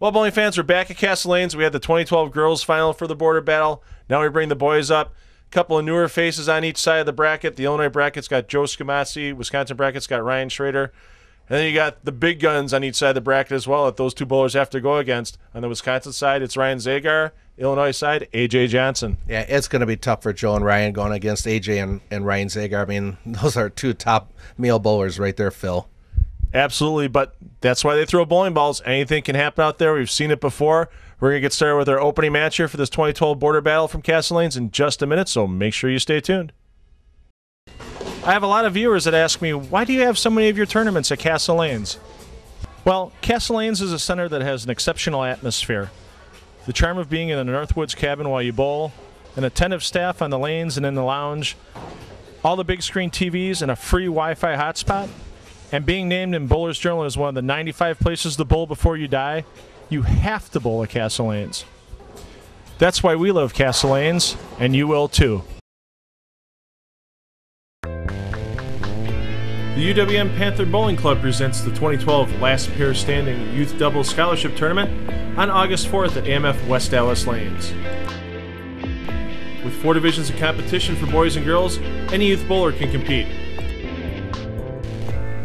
Well, bowling fans, we're back at Castle Lanes. We had the 2012 girls final for the border battle. Now we bring the boys up. A couple of newer faces on each side of the bracket. The Illinois bracket's got Joe Scumaci. Wisconsin bracket's got Ryan Schroeder. And then you got the big guns on each side of the bracket as well that those two bowlers have to go against. On the Wisconsin side, it's Ryan Zagar. Illinois side, A.J. Johnson. Yeah, it's going to be tough for Joe and Ryan going against A.J. and Ryan Zagar. I mean, those are two top male bowlers right there, Phil. Absolutely, but that's why they throw bowling balls. Anything can happen out there. We've seen it before. We're going to get started with our opening match here for this 2012 border battle from Castle Lanes in just a minute, so make sure you stay tuned. I have a lot of viewers that ask me, why do you have so many of your tournaments at Castle Lanes? Well, Castle Lanes is a center that has an exceptional atmosphere. The charm of being in a Northwoods cabin while you bowl, an attentive staff on the lanes and in the lounge, all the big screen TVs, and a free Wi-Fi hotspot. And being named in Bowler's Journal as one of the 95 places to bowl before you die, you have to bowl at Castle Lanes. That's why we love Castle Lanes, and you will too. The UWM Panther Bowling Club presents the 2012 Last Pair Standing Youth Double Scholarship Tournament on August 4th at AMF West Dallas Lanes. With 4 divisions of competition for boys and girls, any youth bowler can compete.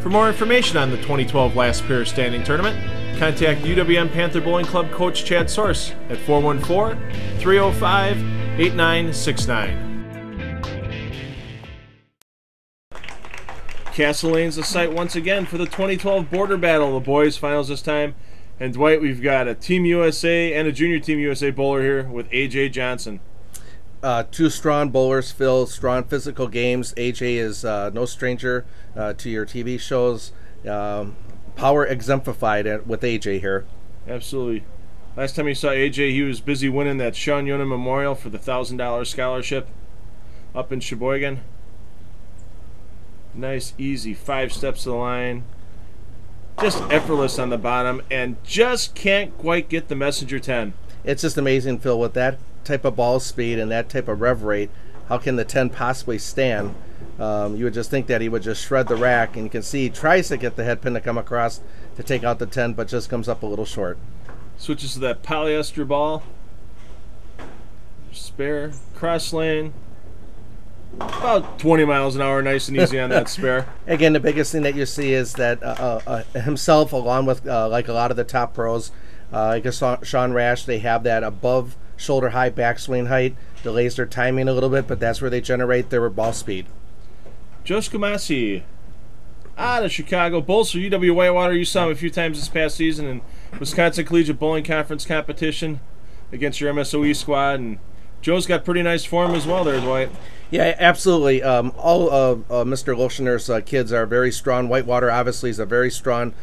For more information on the 2012 Last Pair Standing Tournament, contact UWM Panther Bowling Club Coach Chad Source at 414-305-8969. Castle Lane's the site once again for the 2012 Border Battle, the boys' finals this time. And Dwight, we've got a Team USA and a Junior Team USA bowler here with A.J. Johnson. 2 strong bowlers, Phil, strong physical games. AJ is no stranger to your TV shows. Power exemplified with AJ here. Absolutely. Last time you saw AJ, he was busy winning that Sean Yonan Memorial for the $1,000 scholarship up in Sheboygan. Nice, easy 5 steps to the line. Just effortless on the bottom, and just can't quite get the messenger 10. It's just amazing, Phil, with that type of ball speed and that type of rev rate, how can the 10 possibly stand? You would just think that he would just shred the rack, and you can see he tries to get the head pin to come across to take out the 10, but just comes up a little short. Switches to that polyester ball. Spare, cross lane. About 20 miles an hour, nice and easy on that spare. Again, the biggest thing that you see is that himself, along with like a lot of the top pros, like Sean Rash, they have that above shoulder high backswing height, delays their timing a little bit, but that's where they generate their ball speed. Joe Scumaci out of Chicago, bowls for UW Whitewater. You saw him a few times this past season in Wisconsin Collegiate Bowling Conference competition against your MSOE squad, and Joe's got pretty nice form as well there, Dwight. Yeah, absolutely. All of Mr. Loshner's kids are very strong. Whitewater obviously is a very strong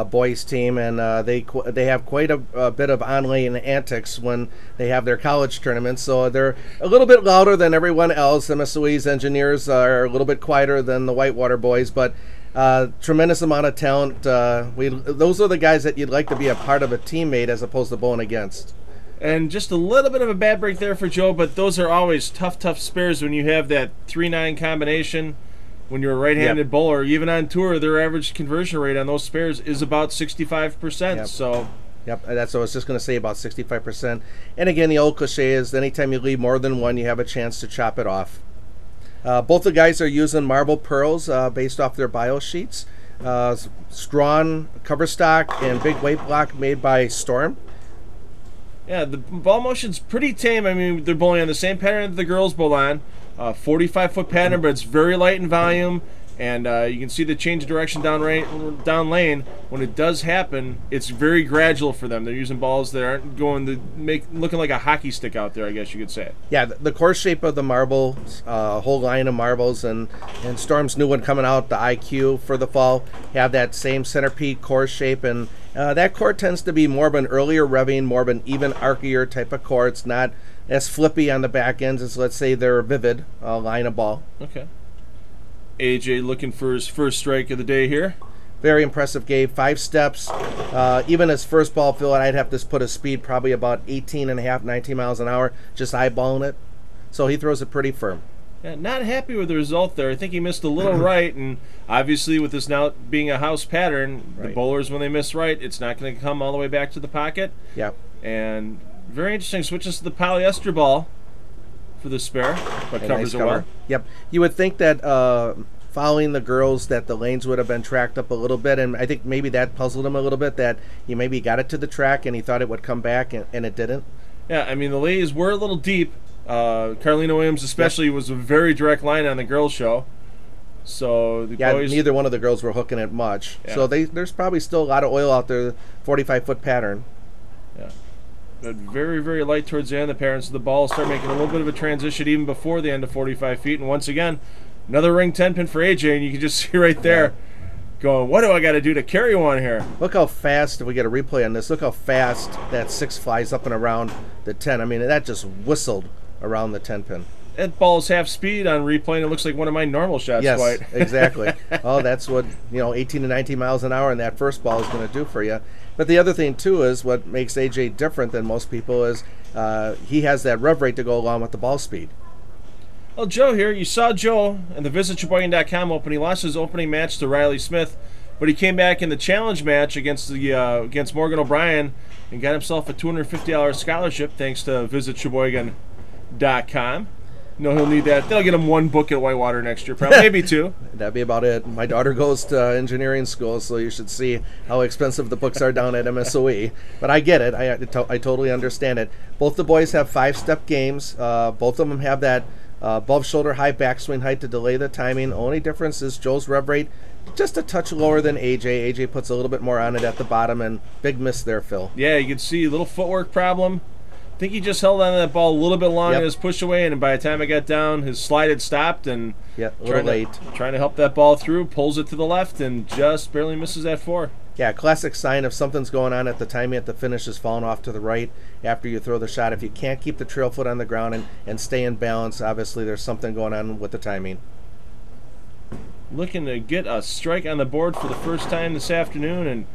boys team, and they have quite a bit of on-lane antics when they have their college tournaments. So they're a little bit louder than everyone else. MSOE's engineers are a little bit quieter than the Whitewater boys, but tremendous amount of talent. Those are the guys that you'd like to be a part of a teammate as opposed to bowling against. And just a little bit of a bad break there for Joe, but those are always tough spares when you have that 3-9 combination. When you're a right-handed bowler, even on tour, their average conversion rate on those spares is about 65%. Yep. So, that's what I was just going to say, about 65%. And again, the old cliche is anytime you leave more than one, you have a chance to chop it off. Both the guys are using marble pearls based off their bio sheets. Strong cover stock and big weight block made by Storm. Yeah, the ball motion's pretty tame. I mean, they're bowling on the same pattern that the girls bowl on. 45-foot pattern, but it's very light in volume. And you can see the change of direction down lane. When it does happen, it's very gradual for them. They're using balls that aren't going to looking like a hockey stick out there, I guess you could say. Yeah, the course shape of the marbles, whole line of marbles, and Storm's new one coming out, the IQ for the fall, have that same centerpiece course shape, and that court tends to be more of an earlier revving, more of an even arcier type of court. It's not as flippy on the back ends as, let's say, their vivid line of ball. Okay. AJ looking for his first strike of the day here. Very impressive game. 5 steps. Even his first ball field, I'd have to put his speed probably about 18 and a half, 19 miles an hour, just eyeballing it. So he throws it pretty firm. Yeah, not happy with the result there. I think he missed a little right, and obviously with this now being a house pattern, the bowlers, when they miss right, it's not going to come all the way back to the pocket. Yep. And very interesting. Switches to the polyester ball for the spare, but covers nice it well. Yep. You would think that following the girls that the lanes would have been tracked up a little bit, and I think maybe that puzzled him a little bit, that he maybe got it to the track and he thought it would come back, and it didn't. Yeah, I mean, the lays were a little deep. Carlina Williams especially was a very direct line on the girls' show. So the boys, neither one of the girls were hooking it much. Yeah. So there's probably still a lot of oil out there, 45-foot pattern. Yeah. But very, very light towards the end of the pattern, so the ball will start making a little bit of a transition even before the end of 45 feet. And once again, another ring 10-pin for AJ, and you can just see right there going, what do I got to do to carry one here? Look how fast, if we get a replay on this, look how fast that 6 flies up and around the 10. I mean, that just whistled around the 10-pin. That ball's half speed on replay, and it looks like one of my normal shots. Yes, Dwight. Exactly. Oh, that's what 18 to 19 miles an hour in that first ball is going to do for you. But the other thing too is what makes AJ different than most people is he has that rev rate to go along with the ball speed. Well, Joe here, you saw Joe in the VisitSheboygan.com open. He lost his opening match to Riley Smith, but he came back in the challenge match against against Morgan O'Brien and got himself a $250 scholarship thanks to VisitSheboygan.com. No, he'll need that. They'll get him 1 book at Whitewater next year, probably maybe 2. That'd be about it. My daughter goes to engineering school, so you should see how expensive the books are down at MSOE. But I get it. I totally understand it. Both the boys have 5-step games. Both of them have that above shoulder high backswing height to delay the timing. Only difference is Joe's rev rate just a touch lower than AJ. AJ puts a little bit more on it at the bottom, and big miss there, Phil. Yeah, you can see a little footwork problem. I think he just held on to that ball a little bit long in his push away, and by the time I got down, his slide had stopped, and a little late. Trying to help that ball through, pulls it to the left, and just barely misses that 4. Yeah, classic sign if something's going on at the timing at the finish is falling off to the right after you throw the shot. If you can't keep the trail foot on the ground and stay in balance, obviously there's something going on with the timing. Looking to get a strike on the board for the first time this afternoon, and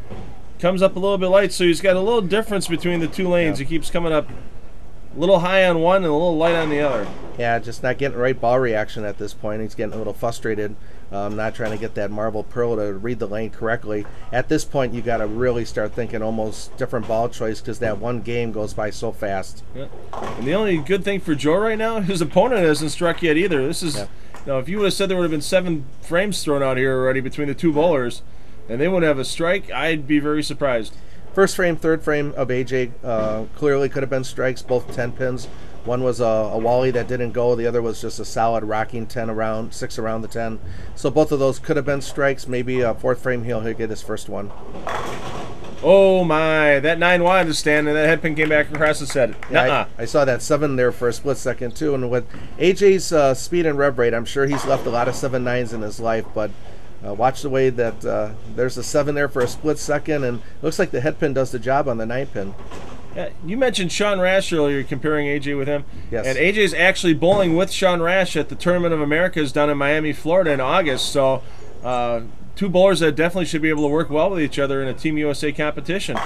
comes up a little bit light, so he's got a little difference between the 2 lanes. He keeps coming up a little high on one and a little light on the other. Yeah, just not getting the right ball reaction at this point. He's getting a little frustrated, not trying to get that marble pearl to read the lane correctly. At this point, you got to really start thinking almost different ball choice because that one game goes by so fast. Yeah. And the only good thing for Joe right now, his opponent hasn't struck yet either. This is, if you would have said there would have been 7 frames thrown out here already between the 2 bowlers, and they wouldn't have a strike, I'd be very surprised. First frame, third frame of AJ clearly could have been strikes, both 10 pins. One was a Wally that didn't go. The other was just a solid rocking 6 around the 10. So both of those could have been strikes. Maybe a fourth frame he'll get his first one. Oh my, that 9 wanted to stand, and that head pin came back across his head. Yeah, I saw that 7 there for a split second too. And with AJ's speed and rev rate, I'm sure he's left a lot of 7-9s in his life, but watch the way that there's a 7 there for a split second, and looks like the head pin does the job on the 9 pin. Yeah, you mentioned Sean Rash earlier, comparing AJ with him. Yes. And AJ's actually bowling with Sean Rash at the Tournament of Americas down in Miami, Florida in August. So 2 bowlers that definitely should be able to work well with each other in a Team USA competition.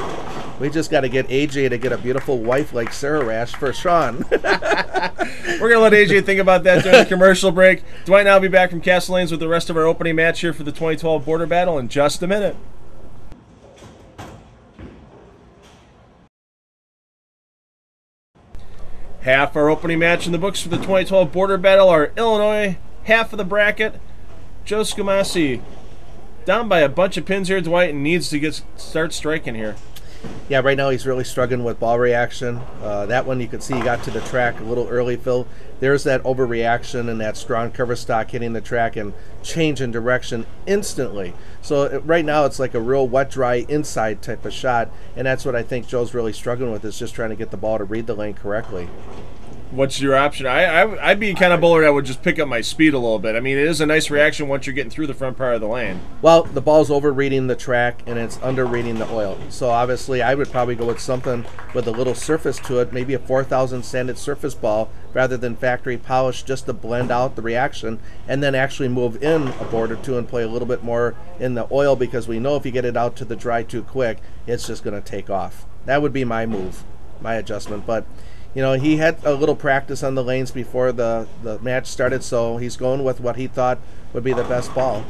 We just got to get AJ to get a beautiful wife like Sarah Rash for Sean. We're going to let AJ think about that during the commercial break. Dwight and I will be back from Castle Lanes with the rest of our opening match here for the 2012 Border Battle in just a minute. Half our opening match in the books for the 2012 Border Battle are Illinois, half of the bracket, Joe Scumaci. Down by a bunch of pins here, Dwight, and needs to start striking here. Yeah, right now he's really struggling with ball reaction. That one you could see he got to the track a little early, Phil. There's that overreaction and that strong cover stock hitting the track and change in direction instantly. So right now it's like a real wet, dry inside type of shot, and that's what I think Joe's really struggling with, is just trying to get the ball to read the lane correctly. what's your option? I'd be kind of bowler that would just pick up my speed a little bit. I mean, it is a nice reaction once you're getting through the front part of the lane. Well, the ball's over-reading the track, and it's under-reading the oil. So obviously, I would probably go with something with a little surface to it, maybe a 4,000 sanded surface ball, rather than factory polish, just to blend out the reaction, and then actually move in a board or two and play a little bit more in the oil, because we know if you get it out to the dry too quick, it's just going to take off. That would be my move, my adjustment. But you know, he had a little practice on the lanes before the match started, so he's going with what he thought would be the best ball.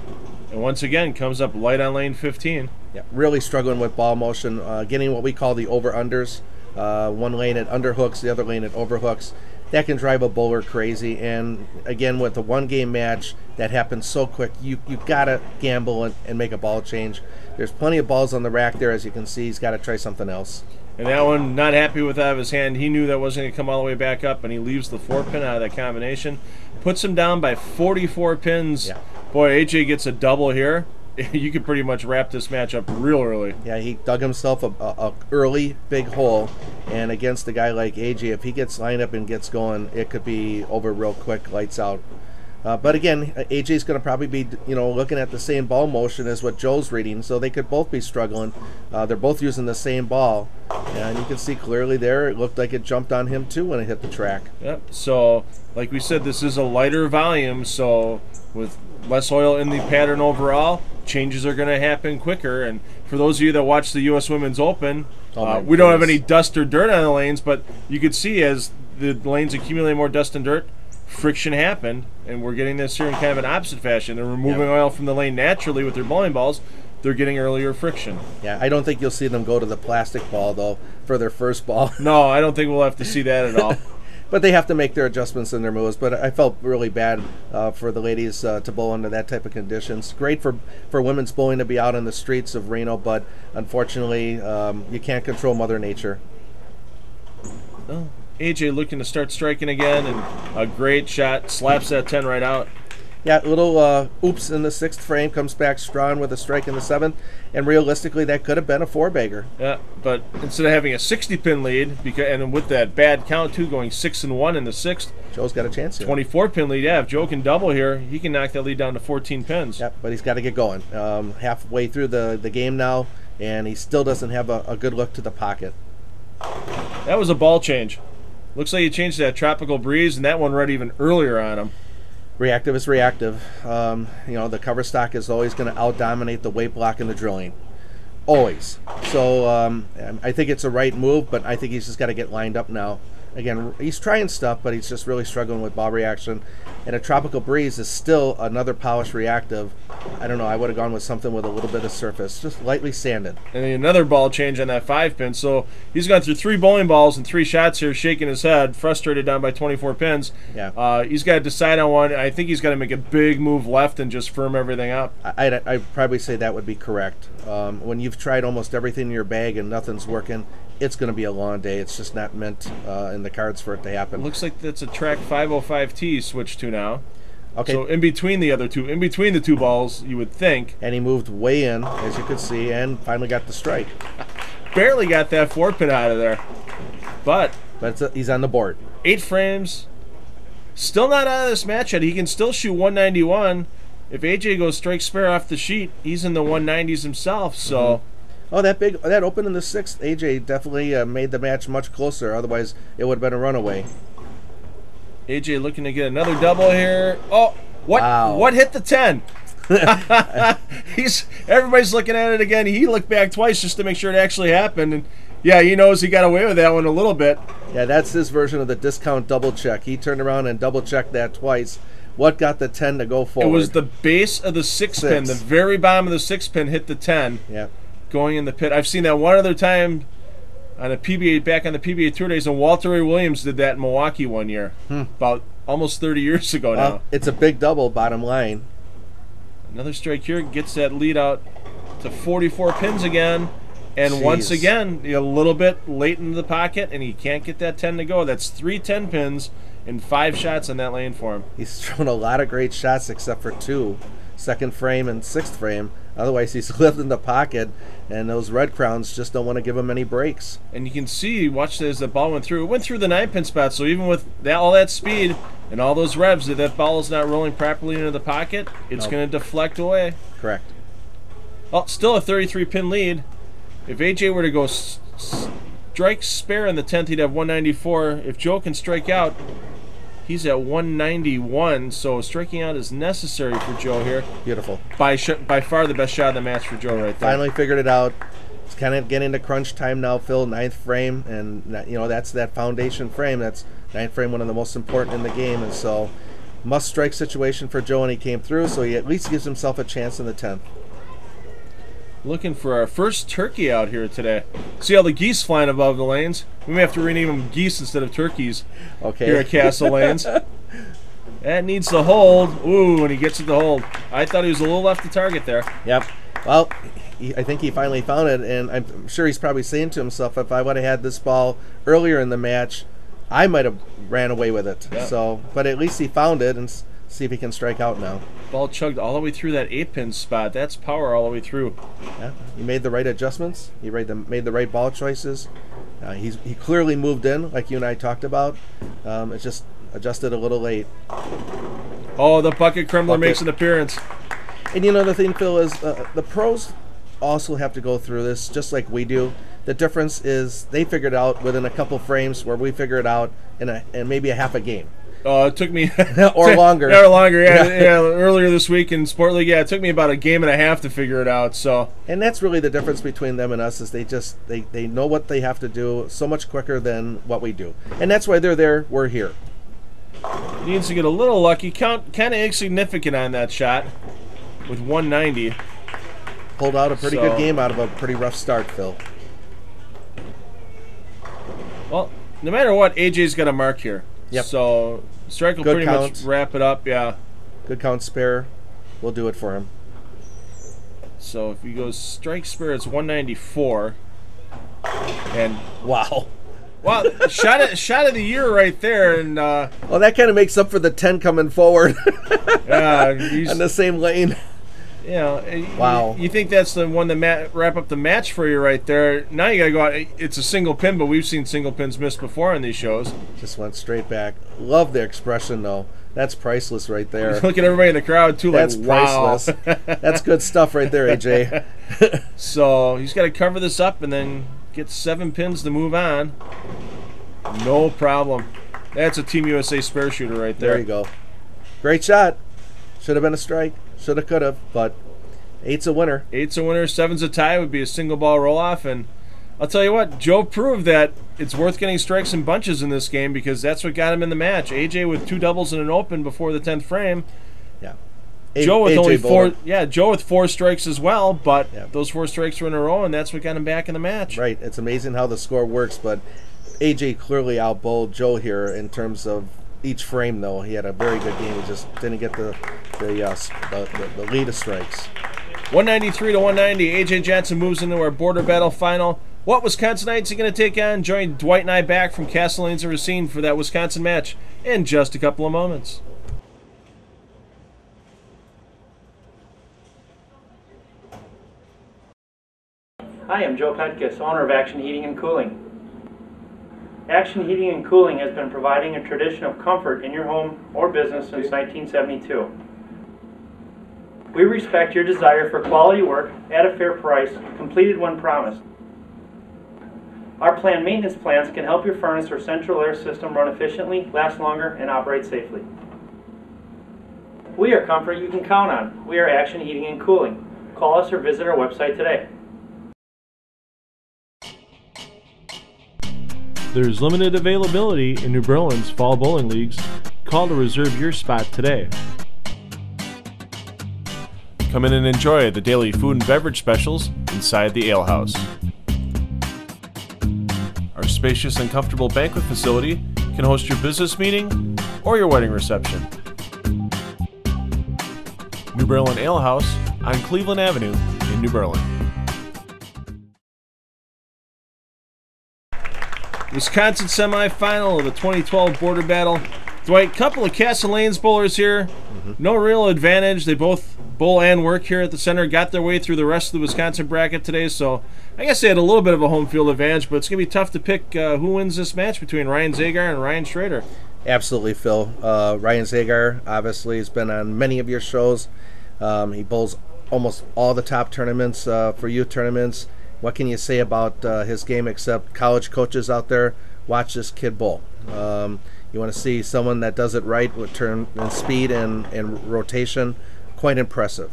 And once again, comes up light on lane 15. Yeah, really struggling with ball motion, getting what we call the over-unders. One lane at underhooks, the other lane at overhooks. That can drive a bowler crazy. And again, with the one-game match that happens so quick, you got to gamble and make a ball change. There's plenty of balls on the rack there, as you can see. He's got to try something else. And that one, not happy with out of his hand. He knew that wasn't going to come all the way back up, and he leaves the 4-pin out of that combination. Puts him down by 44 pins. Yeah. Boy, AJ gets a double here. You could pretty much wrap this match up real early. Yeah, he dug himself a early big hole, and against a guy like AJ, if he gets lined up and gets going, it could be over real quick, lights out. But again, AJ's going to probably be, looking at the same ball motion as what Joe's reading, so they could both be struggling. They're both using the same ball, and you can see clearly there, it looked like it jumped on him too when it hit the track. Yep. So, like we said, this is a lighter volume, so with less oil in the pattern overall, changes are going to happen quicker. And for those of you that watch the U.S. Women's Open, we don't have any dust or dirt on the lanes, but you could see as the lanes accumulate more dust and dirt, friction happened, and we're getting this here in kind of an opposite fashion. They're removing oil from the lane naturally with their bowling balls. They're getting earlier friction. Yeah, I don't think you'll see them go to the plastic ball, though, for their first ball. No, I don't think we'll have to see that at all. But they have to make their adjustments in their moves. But I felt really bad for the ladies to bowl under that type of conditions. Great for women's bowling to be out in the streets of Reno, but unfortunately, you can't control Mother Nature. Oh. AJ looking to start striking again, and a great shot, slaps that 10 right out. Yeah, little oops in the 6th frame, comes back strong with a strike in the 7th, and realistically that could have been a 4-bagger. Yeah, but instead of having a 60-pin lead, and with that bad count too, going 6-1 in the 6th, Joe's got a chance here. 24-pin lead, yeah, if Joe can double here, he can knock that lead down to 14 pins. Yeah, but he's got to get going. Halfway through the game now, and he still doesn't have a good look to the pocket. That was a ball change. Looks like he changed that tropical breeze, and that one read even earlier on him. Reactive is reactive. The cover stock is always going to out-dominate the weight block in the drilling. Always. So I think it's a right move, but I think he's just got to get lined up now. Again, he's trying stuff, but he's just really struggling with ball reaction. And a tropical breeze is still another polished reactive. I don't know, I would have gone with something with a little bit of surface, just lightly sanded. And another ball change on that 5-pin. So he's gone through 3 bowling balls and 3 shots here, shaking his head, frustrated down by 24 pins. Yeah. He's got to decide on one. I think he's got to make a big move left and just firm everything up. I'd probably say that would be correct. When you've tried almost everything in your bag and nothing's working, it's going to be a long day. It's just not meant in the cards for it to happen. It looks like that's a track 505T switched to now. Okay. So in between the two balls, you would think. And he moved way in, as you could see, and finally got the strike. Barely got that 4-pin out of there. But he's on the board. 8 frames. Still not out of this match yet. He can still shoot 191. If AJ goes strike spare off the sheet, he's in the 190s himself. So. Oh, that open in the 6th, AJ definitely made the match much closer. Otherwise, it would have been a runaway. AJ looking to get another double here. Oh, what? Wow. What hit the 10? Everybody's looking at it again. He looked back twice just to make sure it actually happened. And yeah, he knows he got away with that one a little bit. Yeah, that's his version of the discount double check. He turned around and double checked that twice. What got the 10 to go forward? It was the base of the 6-pin. The very bottom of the 6-pin hit the 10. Yeah. Going in the pit. I've seen that one other time on a PBA, back on the PBA Tour days, and Walter Ray Williams did that in Milwaukee one year, about almost 30 years ago now. It's a big double, bottom line. Another strike here, gets that lead out to 44 pins again, and once again, a little bit late into the pocket, and he can't get that 10 to go. That's 3 10 pins and 5 shots in that lane for him. He's thrown a lot of great shots except for 2, 2nd frame and 6th frame. Otherwise, he's lived in the pocket, and those Red Crowns just don't want to give him any breaks. And you can see, watch as the ball went through. It went through the 9-pin spot, so even with all that speed and all those revs, if that ball is not rolling properly into the pocket, it's going to deflect away. Correct. Well, still a 33-pin lead. If AJ were to go strike spare in the 10th, he'd have 194. If Joe can strike out, he's at 191, so striking out is necessary for Joe here. Beautiful. By far the best shot of the match for Joe right there. Finally figured it out. It's kind of getting into crunch time now, Phil. 9th frame, and that's that foundation frame. That's 9th frame, one of the most important in the game, and so must-strike situation for Joe, and he came through, so he at least gives himself a chance in the 10th. Looking for our first turkey out here today. See all the geese flying above the lanes? We may have to rename them geese instead of turkeys here at Castle Lanes. That needs to hold. Ooh, and he gets it to hold. I thought he was a little left to target there. Yep. Well, I think he finally found it, and I'm sure he's probably saying to himself, if I would have had this ball earlier in the match, I might have ran away with it. Yep. So, but at least he found it, and see if he can strike out now. Ball chugged all the way through that 8-pin spot. That's power all the way through. Yeah, he made the right adjustments. He made the right ball choices. He clearly moved in, like you and I talked about. It's just adjusted a little late. Oh, the bucket crumbler makes an appearance. And the thing, Phil, is the pros also have to go through this just like we do. The difference is they figured it out within a couple frames, where we figure it out in maybe a half a game. It took me or longer. Or longer, yeah. Earlier this week in Sport League, it took me about a game and a half to figure it out. So, and that's really the difference between them and us, is they know what they have to do so much quicker than what we do, and that's why they're there. We're here. He needs to get a little lucky. Kind of insignificant on that shot with 190. Pulled out a pretty good game out of a pretty rough start, Phil. Well, no matter what, AJ's got a mark here. Yep. So strike will pretty much wrap it up, yeah. Good count spare. We'll do it for him. So if he goes strike spare, it's 194. And wow. Well, shot of the year right there, and well, that kind of makes up for the 10 coming forward. Yeah, on the same lane. Wow. You think that's the one to wrap up the match for you right there. Now you got to go out. It's a single pin, but we've seen single pins missed before on these shows. Just went straight back. Love the expression, though. That's priceless right there. Look at everybody in the crowd, too. That's like, wow. Priceless. That's good stuff right there, AJ. So he's got to cover this up and then get 7 pins to move on. No problem. That's a Team USA spare shooter right there. There you go. Great shot. Should have been a strike. Should have, could have, but 8's a winner. 8's a winner. 7's a tie. Would be a single ball roll off. And I'll tell you what, Joe proved that it's worth getting strikes and bunches in this game, because that's what got him in the match. AJ with 2 doubles and an open before the 10th frame. Yeah. Joe with only 4. Bowler. Yeah, Joe with 4 strikes as well, but those 4 strikes were in a row, and that's what got him back in the match. Right. It's amazing how the score works, but AJ clearly outbowled Joe here in terms of each frame, though. He had a very good game. He just didn't get the lead of strikes. 193 to 190. AJ Johnson moves into our border battle final. What Wisconsinites are going to take on? Join Dwight and I back from Castle Lanes and Racine for that Wisconsin match in just a couple of moments. Hi, I'm Joe Petkus, owner of Action Heating and Cooling. Action Heating and Cooling has been providing a tradition of comfort in your home or business since 1972. We respect your desire for quality work at a fair price, completed when promised. Our planned maintenance plans can help your furnace or central air system run efficiently, last longer, and operate safely. We are comfort you can count on. We are Action Heating and Cooling. Call us or visit our website today. There's limited availability in New Berlin's fall bowling leagues. Call to reserve your spot today. Come in and enjoy the daily food and beverage specials inside the Ale House. Our spacious and comfortable banquet facility can host your business meeting or your wedding reception. New Berlin Ale House on Cleveland Avenue in New Berlin. Wisconsin semifinal of the 2012 Border Battle. Dwight, couple of Castle Lanes bowlers here. No real advantage. They both bowl and work here at the center. Got their way through the rest of the Wisconsin bracket today, so I guess they had a little bit of a home field advantage, but it's going to be tough to pick who wins this match between Ryan Zagar and Ryan Schroeder. Absolutely, Phil. Ryan Zagar obviously has been on many of your shows. He bowls almost all the top tournaments for youth tournaments. What can you say about his game except college coaches out there? Watch this kid bowl. You want to see someone that does it right with turn and speed and rotation. Quite impressive.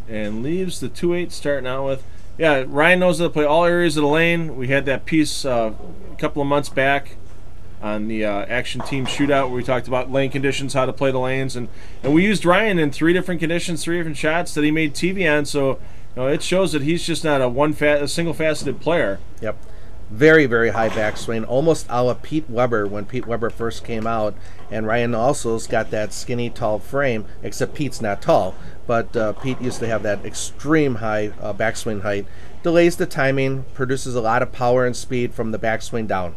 And leaves the 2-8 starting out with. Yeah, Ryan knows how to play all areas of the lane. We had that piece a couple of months back on the Action Team Shootout where we talked about lane conditions, how to play the lanes. And we used Ryan in 3 different conditions, 3 different shots that he made TV on. So it shows that he's just not a single-faceted player. Yep. Very, very high backswing, almost a la Pete Weber when Pete Weber first came out. And Ryan also's got that skinny, tall frame, except Pete's not tall. But Pete used to have that extreme high backswing height. Delays the timing, produces a lot of power and speed from the backswing down.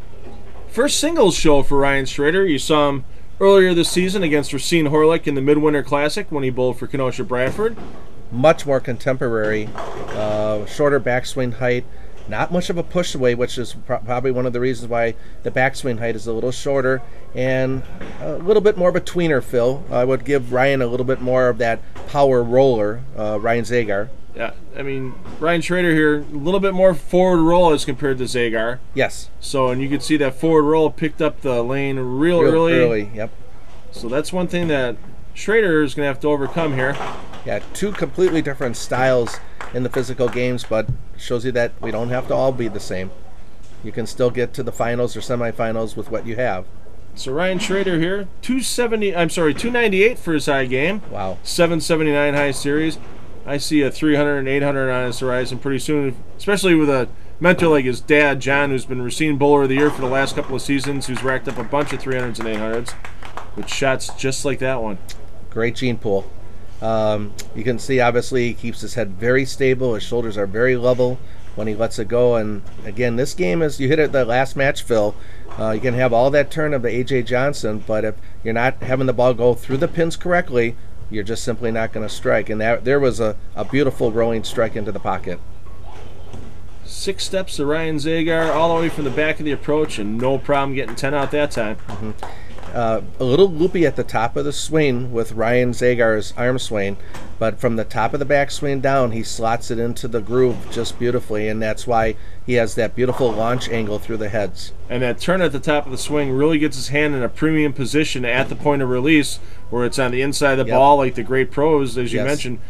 First singles show for Ryan Schroeder. You saw him earlier this season against Racine Horlick in the Midwinter Classic when he bowled for Kenosha Bradford. Much more contemporary, shorter backswing height. Not much of a push away, which is probably one of the reasons why the backswing height is a little shorter and a little bit more of a tweener, Phil. I would give Ryan a little bit more of that power roller, Ryan Zagar. Yeah, I mean, Ryan Schroeder here, a little bit more forward roll as compared to Zagar. Yes. So, and you can see that forward roll picked up the lane real early. Yep. So that's one thing that Schroeder is going to have to overcome here. Yeah, 2 completely different styles in the physical games, but shows you that we don't have to all be the same. You can still get to the finals or semifinals with what you have. So Ryan Schroeder here, 298 for his high game. Wow. 779 high series. I see a 300 and 800 on his horizon pretty soon, especially with a mentor like his dad, John, who's been Racine Bowler of the Year for the last couple of seasons, who's racked up a bunch of 300s and 800s with shots just like that one. Great gene pool. You can see obviously he keeps his head very stable. His shoulders are very level when he lets it go. And again, this game is, you hit it the last match, Phil. You can have all that turn of the A.J. Johnson, but if you're not having the ball go through the pins correctly, you're just simply not going to strike. And there was a beautiful rolling strike into the pocket. 6 steps to Ryan Zagar all the way from the back of the approach, and no problem getting 10 out that time. A little loopy at the top of the swing with Ryan Zagar's arm swing, but from the top of the backswing down, he slots it into the groove just beautifully, and that's why he has that beautiful launch angle through the heads. And that turn at the top of the swing really gets his hand in a premium position at the point of release, where it's on the inside of the ball, like the great pros, as you mentioned.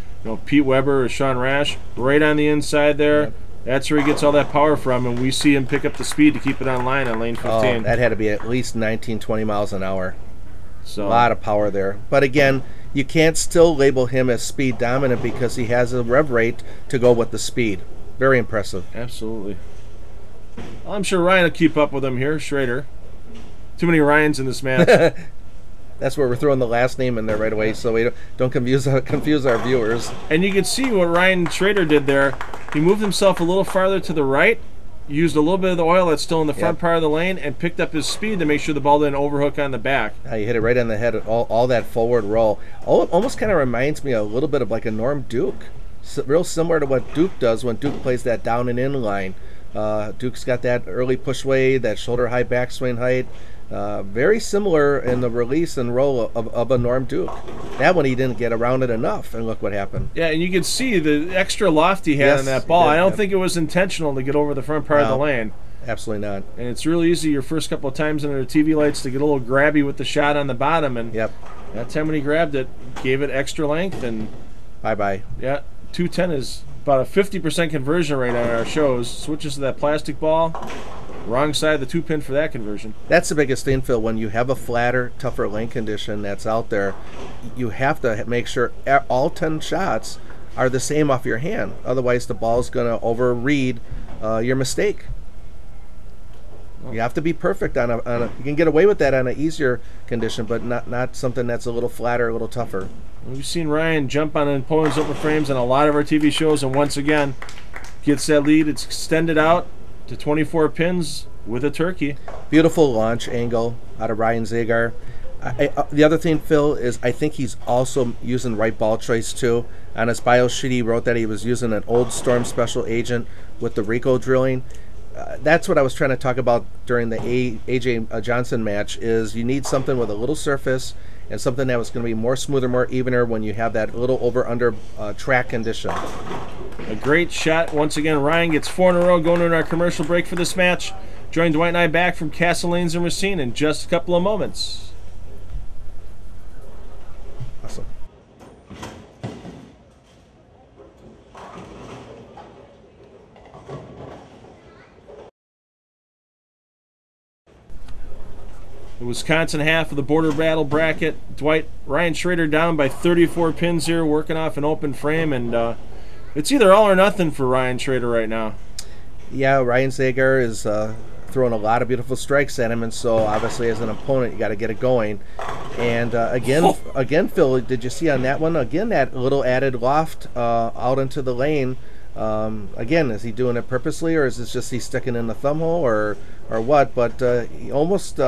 Pete Weber or Sean Rash, right on the inside there. Yep. That's where he gets all that power from, and we see him pick up the speed to keep it on line on lane 15. Oh, that had to be at least 19, 20 miles an hour. So, a lot of power there. But again, you can't still label him as speed dominant because he has a rev rate to go with the speed. Very impressive. Absolutely. Well, I'm sure Ryan will keep up with him here, Schroeder. Too many Ryans in this match. That's where we're throwing the last name in there right away, so we don't confuse our viewers. And you can see what Ryan Schroeder did there. He moved himself a little farther to the right, used a little bit of the oil that's still in the front part of the lane, and picked up his speed to make sure the ball didn't overhook on the back. You hit it right on the head, all that forward roll. Almost kind of reminds me a little bit of like a Norm Duke. Real similar to what Duke does when Duke plays that down and in line. Duke's got that early push weight, that shoulder high backswing height. Very similar in the release and roll of a Norm Duke. That one he didn't get around it enough, and look what happened. Yeah, and you can see the extra loft he had on that ball. I don't think it was intentional to get over the front part of the lane. Absolutely not. And it's really easy your first couple of times under the TV lights to get a little grabby with the shot on the bottom. And that time when he grabbed it, gave it extra length, and bye-bye. Yeah, 210 is about a 50% conversion rate on our shows. Switches to that plastic ball. Wrong side of the 2-pin for that conversion. That's the biggest thing, Phil. When you have a flatter, tougher lane condition that's out there, you have to make sure all 10 shots are the same off your hand. Otherwise, the ball's going to overread your mistake. You have to be perfect on a. You can get away with that on an easier condition, but not something that's a little flatter, a little tougher. We've seen Ryan jump on an opponent's open frames on a lot of our TV shows, and once again, gets that lead. It's extended out to 24 pins with a turkey. Beautiful launch angle out of Ryan Zagar. The other thing, Phil, is I think he's also using right ball choice too. On his bio sheet, he wrote that he was using an old Storm Special Agent with the Rico drilling. That's what I was trying to talk about during the AJ Johnson match. Is you need something with a little surface and something that was going to be more smoother, more evener when you have that little over/under track condition. A great shot once again. Ryan gets 4 in a row. Going into our commercial break for this match. Join Dwight and I back from Castle Lanes and Racine in just a couple of moments. Awesome. The Wisconsin half of the border battle bracket. Ryan Schroeder down by 34 pins here, working off an open frame, and it's either all or nothing for Ryan Schroeder right now. Yeah, Ryan Zagar is throwing a lot of beautiful strikes at him, and so obviously as an opponent you got to get it going. And again, Phil, did you see on that one again that little added loft out into the lane? Again, is he doing it purposely, or is it just he sticking in the thumb hole, or what? But he almost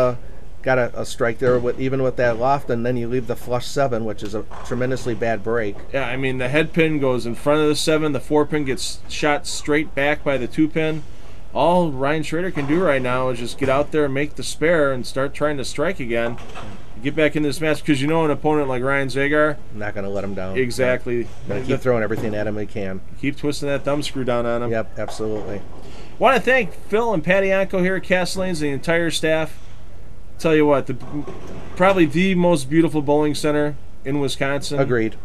got a strike there even with that loft, and then you leave the flush 7, which is a tremendously bad break. Yeah, I mean, the head pin goes in front of the 7, the 4 pin gets shot straight back by the 2 pin. All Ryan Schroeder can do right now is just get out there and make the spare and start trying to strike again. Get back in this match, because you know an opponent like Ryan Zagar, not going to let him down. Exactly. Going to keep throwing everything at him he can. Keep twisting that thumb screw down on him. Yep, absolutely. Want to thank Phil and Patty Anko here at Castle Lanes and the entire staff. Tell you what, probably the most beautiful bowling center in Wisconsin. Agreed.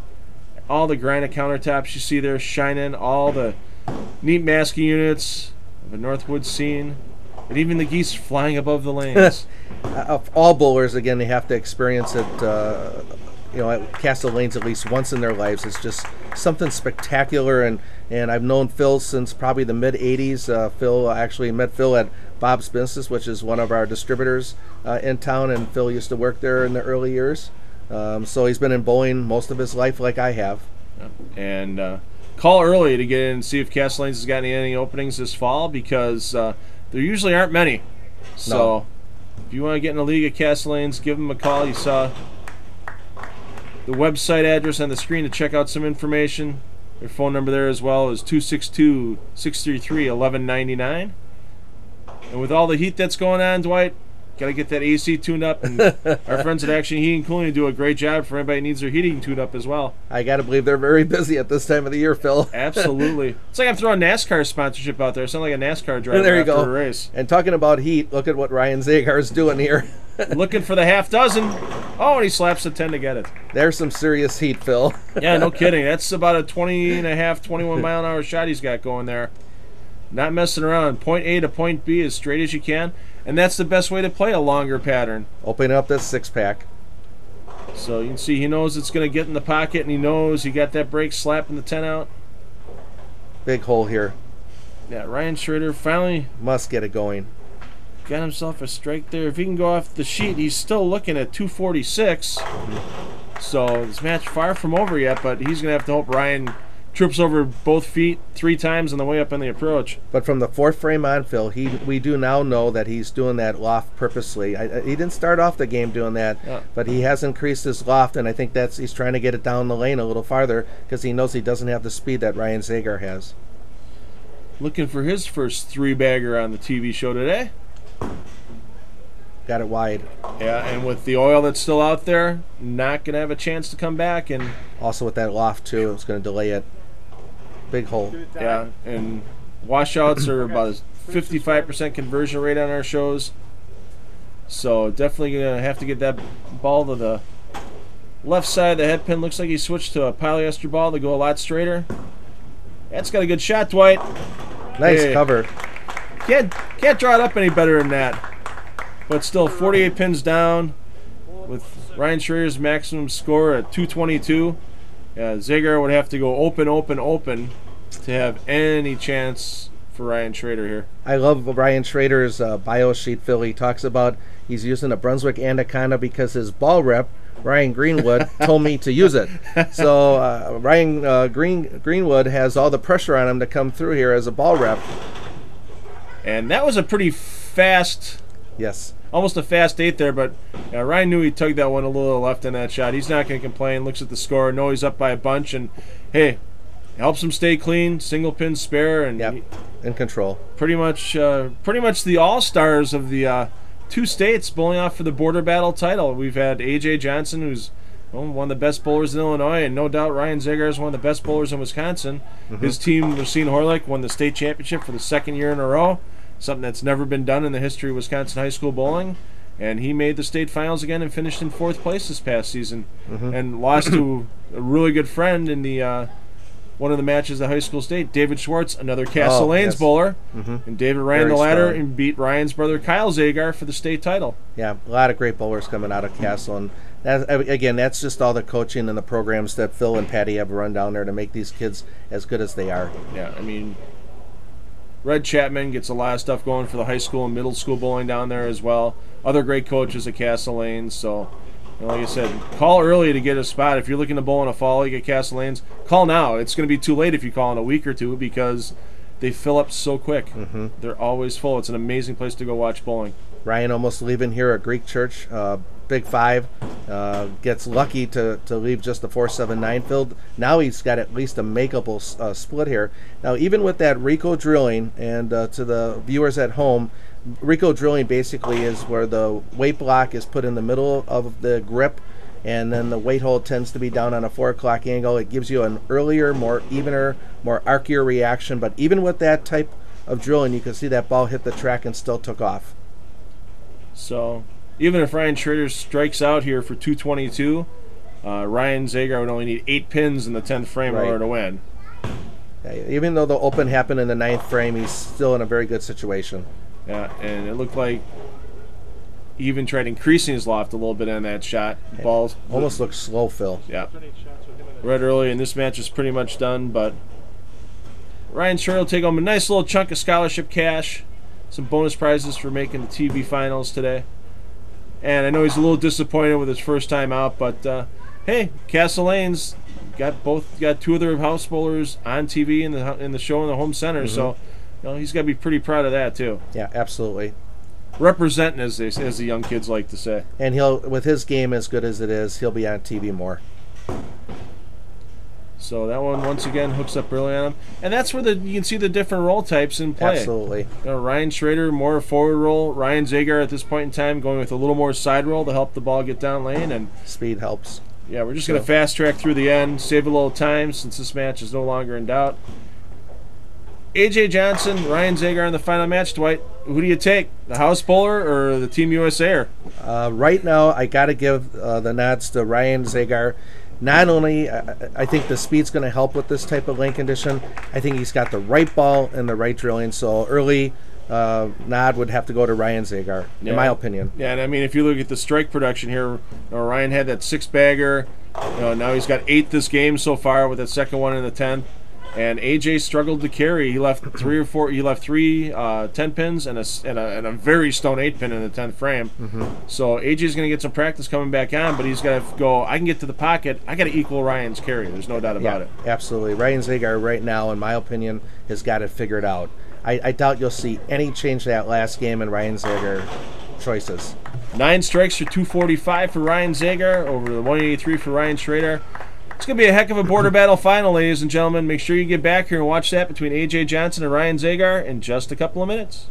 All the granite countertops you see there shining, all the neat masking units of a Northwood scene, and even the geese flying above the lanes. All bowlers, again, they have to experience it, at Castle Lanes at least once in their lives. It's just something spectacular, and I've known Phil since probably the mid-'80s. Phil actually met Phil at Bob's Business, which is one of our distributors in town, and Phil used to work there in the early years. So he's been in bowling most of his life like I have. And call early to get in and see if Castle Lanes has got any openings this fall, because there usually aren't many. So no. If you want to get in the league at Castle Lanes, give them a call. You saw the website address on the screen to check out some information. Their phone number there as well is 262-633-1199. And with all the heat that's going on, Dwight, got to get that AC tuned up. And our friends at Action Heating and Cooling do a great job for anybody who needs their heating tuned up as well. I got to believe they're very busy at this time of the year, Phil. Absolutely. It's like I'm throwing NASCAR sponsorship out there. I sound like a NASCAR driver there you after go. a race. And talking about heat, look at what Ryan Zagar is doing here. Looking for the half dozen. Oh, and he slaps the 10 to get it. There's some serious heat, Phil. Yeah, no kidding. That's about a 21 mile an hour shot he's got going there. Not messing around. Point A to point B as straight as you can. And that's the best way to play a longer pattern. Opening up this 6-pack. So you can see he knows it's going to get in the pocket, and he knows he got that break slapping the 10 out. Big hole here. Yeah, Ryan Schroeder finally must get it going. Got himself a strike there. If he can go off the sheet, he's still looking at 246. So this match far from over yet, but he's going to have to hope Ryan trips over both feet 3 times on the way up in the approach. But from the 4th frame on, Phil, we do now know that he's doing that loft purposely. He didn't start off the game doing that, but he has increased his loft, and I think he's trying to get it down the lane a little farther because he knows he doesn't have the speed that Ryan Zagar has. Looking for his first 3-bagger on the TV show today. Got it wide. Yeah, and with the oil that's still out there, not going to have a chance to come back. And also with that loft, too, it's going to delay it. Big hole. Yeah, and washouts are about a 55% conversion rate on our shows. So definitely going to have to get that ball to the left side of the head pin. Looks like he switched to a polyester ball to go a lot straighter. That's got a good shot, Dwight. Nice cover. Can't draw it up any better than that. But still, 48 pins down with Ryan Schroeder's maximum score at 222. Zagar would have to go open, open, open to have any chance for Ryan Schroeder here. I love Ryan Schroeder's bio sheet, Phil. He talks about he's using a Brunswick Anaconda because his ball rep, Ryan Greenwood, told me to use it. So Ryan Greenwood has all the pressure on him to come through here as a ball rep. And that was a pretty fast Yes. Almost a fast 8 there, but Ryan knew he tugged that one a little left in that shot. He's not going to complain. Looks at the score, know he's up by a bunch, and hey, helps him stay clean. Single pin spare, and in control. Pretty much the all-stars of the 2 states bowling off for the border battle title. We've had A.J. Johnson, who's one of the best bowlers in Illinois, and no doubt Ryan Zagar is one of the best bowlers in Wisconsin. His team, Racine Horlick, won the state championship for the 2nd year in a row, something that's never been done in the history of Wisconsin high school bowling. And he made the state finals again and finished in 4th place this past season, and lost to a really good friend in the one of the matches at high school state, David Schwartz, another Castle Lanes bowler. And David ran the ladder and beat Ryan's brother Kyle Zagar for the state title. Yeah, a lot of great bowlers coming out of Castle. And again, that's just all the coaching and the programs that Phil and Patty have run down there to make these kids as good as they are. Yeah, I mean, Red Chapman gets a lot of stuff going for the high school and middle school bowling down there as well. Other great coaches at Castle Lanes, so like I said, call early to get a spot. If you're looking to bowl in a fall league at Castle Lanes, call now. It's going to be too late if you call in a week or two because they fill up so quick. They're always full. It's an amazing place to go watch bowling. Ryan almost leaving here at Greek Church, Big 5, gets lucky to leave just the 479 field. Now he's got at least a makeable split here. Now, even with that Rico drilling, and to the viewers at home, Rico drilling basically is where the weight block is put in the middle of the grip, and then the weight hold tends to be down on a 4 o'clock angle. It gives you an earlier, more evener, more arcier reaction. But even with that type of drilling, you can see that ball hit the track and still took off. So even if Ryan Schroeder strikes out here for 222, Ryan Zagar would only need 8 pins in the 10th frame in order to win. Yeah, even though the open happened in the 9th frame, he's still in a very good situation. Yeah, and it looked like he even tried increasing his loft a little bit on that shot. Balls almost looked slow, Phil. Yeah. Right early, and this match is pretty much done, but Ryan Schroeder will take home a nice little chunk of scholarship cash, some bonus prizes for making the TV finals today. And I know he's a little disappointed with his first time out, but hey, Castle Lanes got 2 other house bowlers on TV in the show in the home center, so he's got to be pretty proud of that too. Yeah, absolutely. Representing, as the young kids like to say. And he'll, with his game as good as it is, he'll be on TV more. So that one once again hooks up early on him, and that's where you can see the different roll types in play. Absolutely. Ryan Schroeder more forward roll. Ryan Zagar at this point in time going with a little more side roll to help the ball get down lane, and speed helps. Yeah, we're just going to fast track through the end, save a little time since this match is no longer in doubt. A.J. Johnson, Ryan Zagar in the final match. Dwight, who do you take, the house bowler or the Team USA? Right now, I got to give the nods to Ryan Zagar. Not only, I think the speed's going to help with this type of lane condition, I think he's got the right ball and the right drilling. So early nod would have to go to Ryan Zagar, in my opinion. Yeah, and I mean, if you look at the strike production here, Ryan had that 6-bagger. Now he's got 8 this game so far with that second one in the 10th. And AJ struggled to carry. He left 3 or 4. He left 3 10 pins and a very stone 8 pin in the 10th frame. So AJ's going to get some practice coming back on, but he's got to go. I can get to the pocket. I got to equal Ryan's carry. There's no doubt about it. Absolutely. Ryan Zagar right now, in my opinion, has got it figured out. I doubt you'll see any change to that last game in Ryan Zagar choices. 9 strikes for 245 for Ryan Zagar over the 183 for Ryan Schroeder. It's going to be a heck of a border battle final, ladies and gentlemen. Make sure you get back here and watch that between A.J. Johnson and Ryan Zagar in just a couple of minutes.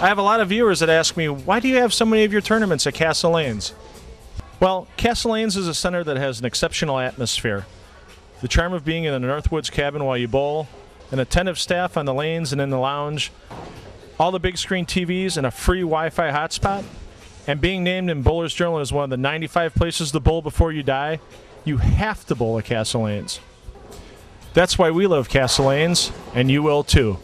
I have a lot of viewers that ask me, why do you have so many of your tournaments at Castle Lanes? Well, Castle Lanes is a center that has an exceptional atmosphere. The charm of being in a Northwoods cabin while you bowl, an attentive staff on the lanes and in the lounge, all the big screen TVs and a free Wi-Fi hotspot, and being named in Bowler's Journal as one of the 95 places to bowl before you die, you have to bowl at Castle Lanes. That's why we love Castle Lanes, and you will too.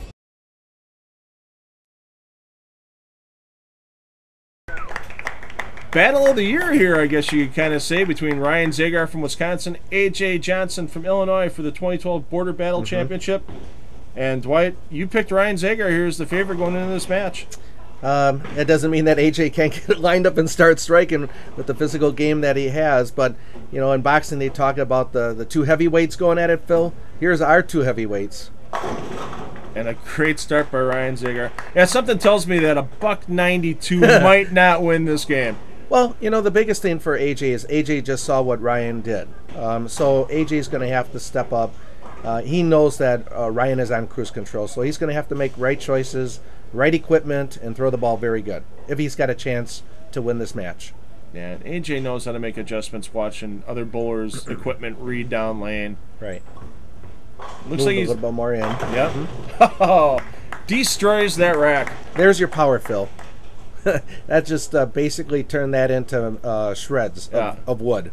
Battle of the year here, I guess you could kind of say, between Ryan Zagar from Wisconsin, A.J. Johnson from Illinois for the 2012 Border Battle Championship. And Dwight, you picked Ryan Zagar here as the favorite going into this match. It doesn't mean that AJ can't get lined up and start striking with the physical game that he has. But, in boxing they talk about the two heavyweights going at it, Phil. Here's our two heavyweights. And a great start by Ryan Zagar. Yeah, something tells me that a $192 might not win this game. Well, the biggest thing for AJ is AJ just saw what Ryan did. So AJ's going to have to step up. He knows that Ryan is on cruise control, so he's going to have to make right choices, right equipment, and throw the ball very good if he's got a chance to win this match. Yeah, and AJ knows how to make adjustments watching other bowlers' equipment read down lane. Right. Looks like a he's little bit more in. Yep. Oh, destroys that rack. There's your power, Phil. That just basically turned that into shreds of wood.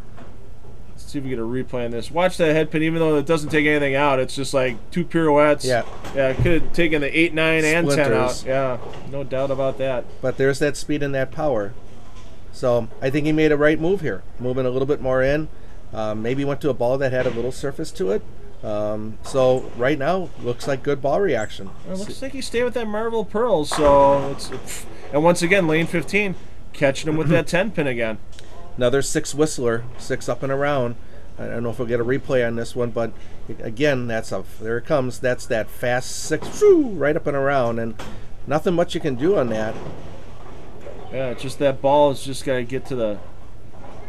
Let's see if we get a replay on this. Watch that head pin, even though it doesn't take anything out. It's just like two pirouettes. Yeah. Yeah, it could have taken the 8, 9, and 10 Splinters. out. Yeah, no doubt about that. But there's that speed and that power. So I think he made a right move here, moving a little bit more in. Maybe went to a ball that had a little surface to it. So right now, looks like good ball reaction. It looks like he stayed with that Marvel Pearl. So and once again, lane 15, catching him with that 10 pin again. Another 6 whistler, 6 up and around. I don't know if we'll get a replay on this one, but again, there it comes. That's that fast 6, right up and around, and nothing much you can do on that. Yeah, it's just that ball is just got to get to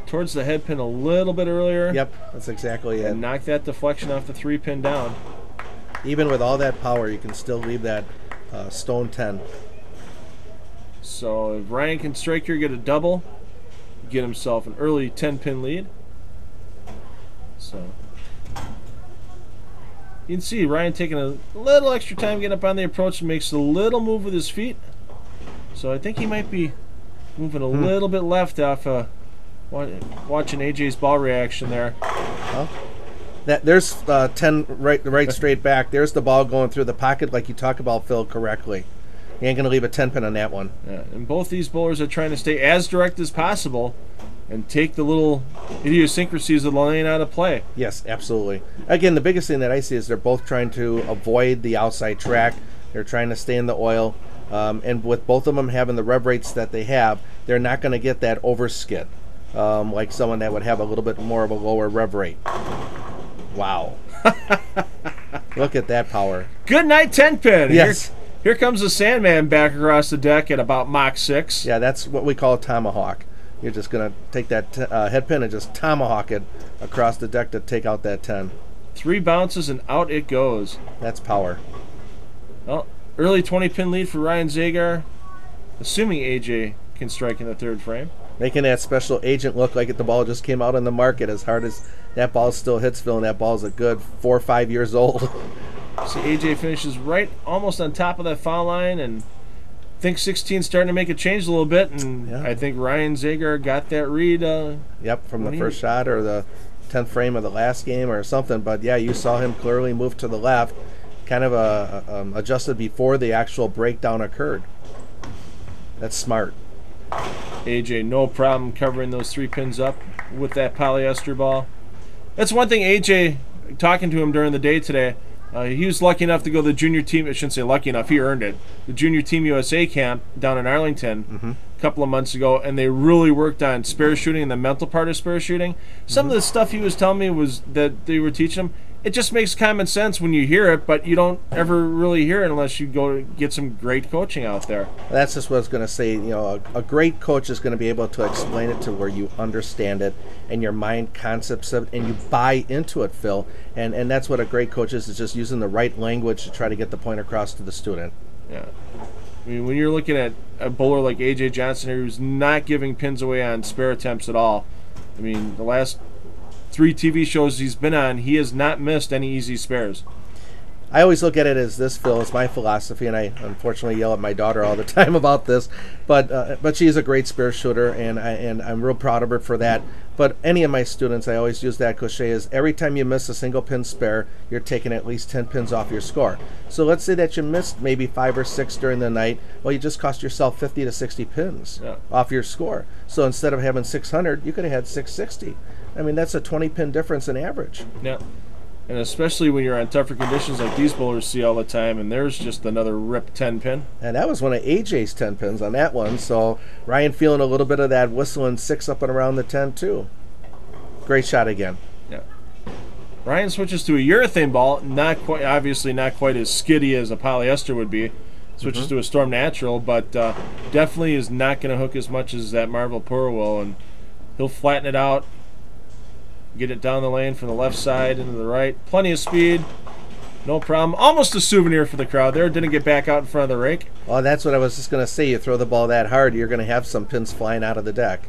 towards the head pin a little bit earlier. Yep, that's exactly it. And knock that deflection off the 3 pin down. Even with all that power, you can still leave that stone 10. So if Ryan can strike here, get a double, get himself an early 10 pin lead. So you can see Ryan taking a little extra time getting up on the approach and makes a little move with his feet. So I think he might be moving a little bit left off watching AJ's ball reaction there. Well, there's 10 right straight back. There's the ball going through the pocket like you talk about, Phil, correctly. You ain't going to leave a 10 pin on that one. Yeah, and both these bowlers are trying to stay as direct as possible and take the little idiosyncrasies of the lane out of play. Yes, absolutely. Again, the biggest thing that I see is they're both trying to avoid the outside track. They're trying to stay in the oil. And with both of them having the rev rates that they have, they're not going to get that overskid like someone that would have a little bit more of a lower rev rate. Wow. Look at that power. Good night, 10 pin. Yes. Here comes the Sandman back across the deck at about Mach 6. Yeah, that's what we call a tomahawk. You're just going to take that head pin and just tomahawk it across the deck to take out that 10. 3 bounces and out it goes. That's power. Well, early 20 pin lead for Ryan Zagar, assuming AJ can strike in the 3rd frame. Making that special agent look like the ball just came out on the market as hard as that ball still hits, Phil, and that ball's a good 4 or 5 years old. See, AJ finishes right almost on top of that foul line, and I think 16's starting to make a change a little bit, and yeah. I think Ryan Zagar got that read. Yep, from the first shot or the 10th frame of the last game or something. But, yeah, you saw him clearly move to the left, kind of adjusted before the actual breakdown occurred. That's smart. AJ, no problem covering those 3 pins up with that polyester ball. That's one thing AJ, talking to him during the day today, he was lucky enough to go to the junior team. I shouldn't say lucky enough, he earned it. The junior team USA camp down in Arlington a couple of months ago, and they really worked on spare shooting and the mental part of spare shooting. Some of the stuff he was telling me was that they were teaching him. It just makes common sense when you hear it, but you don't ever really hear it unless you go get some great coaching out there. That's just what I was going to say. A great coach is going to be able to explain it to where you understand it and your mind concepts it and you buy into it, Phil. And that's what a great coach is just using the right language to try to get the point across to the student. Yeah. I mean, when you're looking at a bowler like A.J. Johnson here who's not giving pins away on spare attempts at all, I mean, the last 3 TV shows he's been on, he has not missed any easy spares. I always look at it as this, Phil. It's my philosophy, and I unfortunately yell at my daughter all the time about this. But she is a great spare shooter, and I'm real proud of her for that. But any of my students, I always use that cliche: is every time you miss a single pin spare, you're taking at least 10 pins off your score. So let's say that you missed maybe 5 or 6 during the night. Well, you just cost yourself 50 to 60 pins off your score. So instead of having 600, you could have had 660. I mean, that's a 20 pin difference in average. Yeah. And especially when you're on tougher conditions like these bowlers see all the time, and there's just another rip 10 pin. And that was one of AJ's 10 pins on that one. So Ryan feeling a little bit of that whistling 6 up and around the 10 too. Great shot again. Yeah. Ryan switches to a urethane ball, obviously not quite as skiddy as a polyester would be. Switches to a Storm Natural, but definitely is not going to hook as much as that Marvel Pura will, and he'll flatten it out, get it down the lane from the left side into the right. Plenty of speed, no problem. Almost a souvenir for the crowd there. Didn't get back out in front of the rake. Well, that's what I was just going to say. You throw the ball that hard, you're going to have some pins flying out of the deck.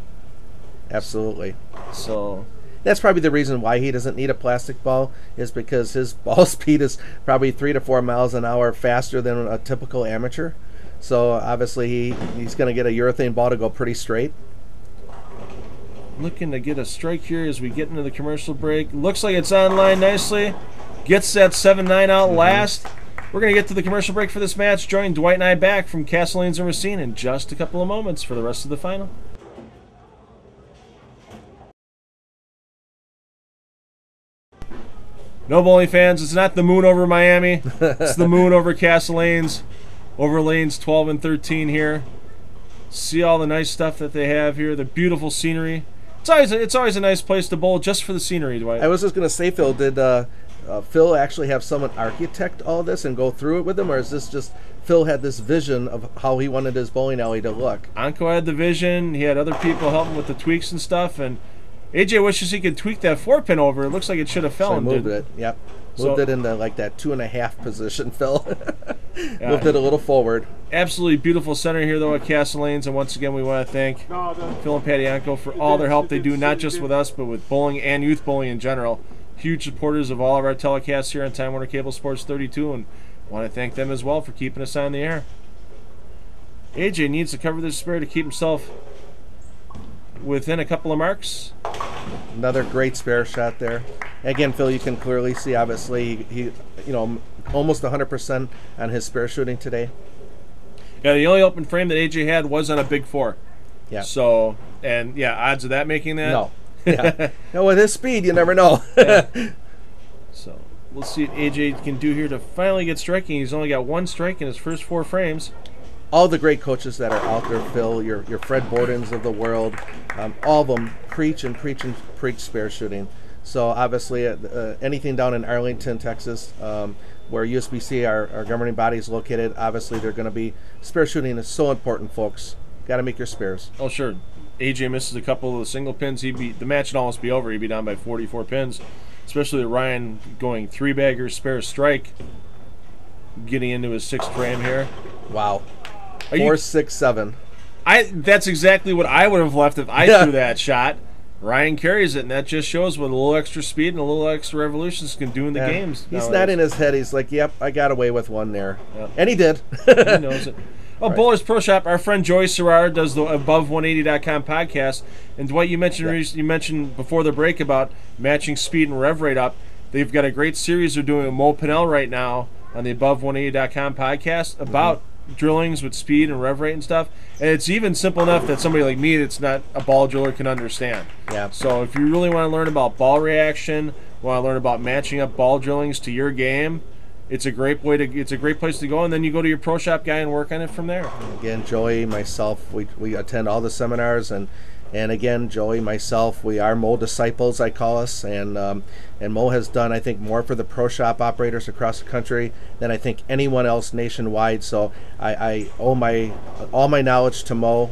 Absolutely. So that's probably the reason why he doesn't need a plastic ball, is because his ball speed is probably 3 to 4 miles an hour faster than a typical amateur. So obviously he's going to get a urethane ball to go pretty straight. Looking to get a strike here as we get into the commercial break. Looks like it's online nicely. Gets that 7-9 out last. We're going to get to the commercial break for this match. Join Dwight and I back from Castle Lanes and Racine in just a couple of moments for the rest of the final. No, bowling fans, it's not the moon over Miami. It's the moon over Castle Lanes, over lanes 12 and 13 here. See all the nice stuff that they have here, the beautiful scenery. It's always a nice place to bowl just for the scenery, Dwight. I was just going to say, Phil, did Phil actually have someone architect all this and go through it with him, or is this just Phil had this vision of how he wanted his bowling alley to look? Anko had the vision. He had other people helping with the tweaks and stuff, and AJ wishes he could tweak that 4-pin over. It looks like it should have fell. So moved it, yep. Moved it into like that 2.5 position, Phil. Moved it a little forward. Absolutely beautiful center here, though, at Castle Lanes. And once again, we want to thank Phil and Patty Anko for all their help they do, not just with us, but with bowling and youth bowling in general. Huge supporters of all of our telecasts here on Time Warner Cable Sports 32, and want to thank them as well for keeping us on the air. AJ needs to cover this spare to keep himself within a couple of marks. Another great spare shot there. Again, Phil, you can clearly see, obviously, he almost 100% on his spare shooting today. Yeah, the only open frame that AJ had was on a big 4. Yeah. So, and yeah, odds of that making that? No. Yeah. No, with his speed, you never know. So, we'll see what AJ can do here to finally get striking. He's only got 1 strike in his first 4 frames. All the great coaches that are out there, Phil, your Fred Bordens of the world, all of them preach spare shooting. So obviously anything down in Arlington, Texas, where USBC, our governing body, is located, obviously they're going to be, spare shooting is so important, folks. Got to make your spares. Oh, sure. AJ misses a couple of the single pins. The match would almost be over. He'd be down by 44 pins, especially with Ryan going 3-bagger spare strike, getting into his 6th frame here. Wow. 4, 6, 7. That's exactly what I would have left if I threw that shot. Ryan carries it, and that just shows what a little extra speed and a little extra revolutions can do in the games. He's not in his head. He's like, yep, I got away with one there. Yep. And he did. He knows it. Well, right. Bowlers Pro Shop, our friend Joey Serrar does the Above180.com podcast. And Dwight, you mentioned before the break about matching speed and rev rate up. They've got a great series they're doing with Mo Pinnell right now on the Above180.com podcast about drillings with speed and rev rate and stuff, and it's even simple enough that somebody like me that's not a ball driller can understand. Yeah. So if you really want to learn about ball reaction, want to learn about matching up ball drillings to your game, it's a great place to go, and then you go to your pro shop guy and work on it from there. Again, Joey, myself, we attend all the seminars, and again, Joey, myself, we are Mo disciples, I call us, and Mo has done, I think, more for the pro shop operators across the country than I think anyone else nationwide. So I owe all my knowledge to Mo,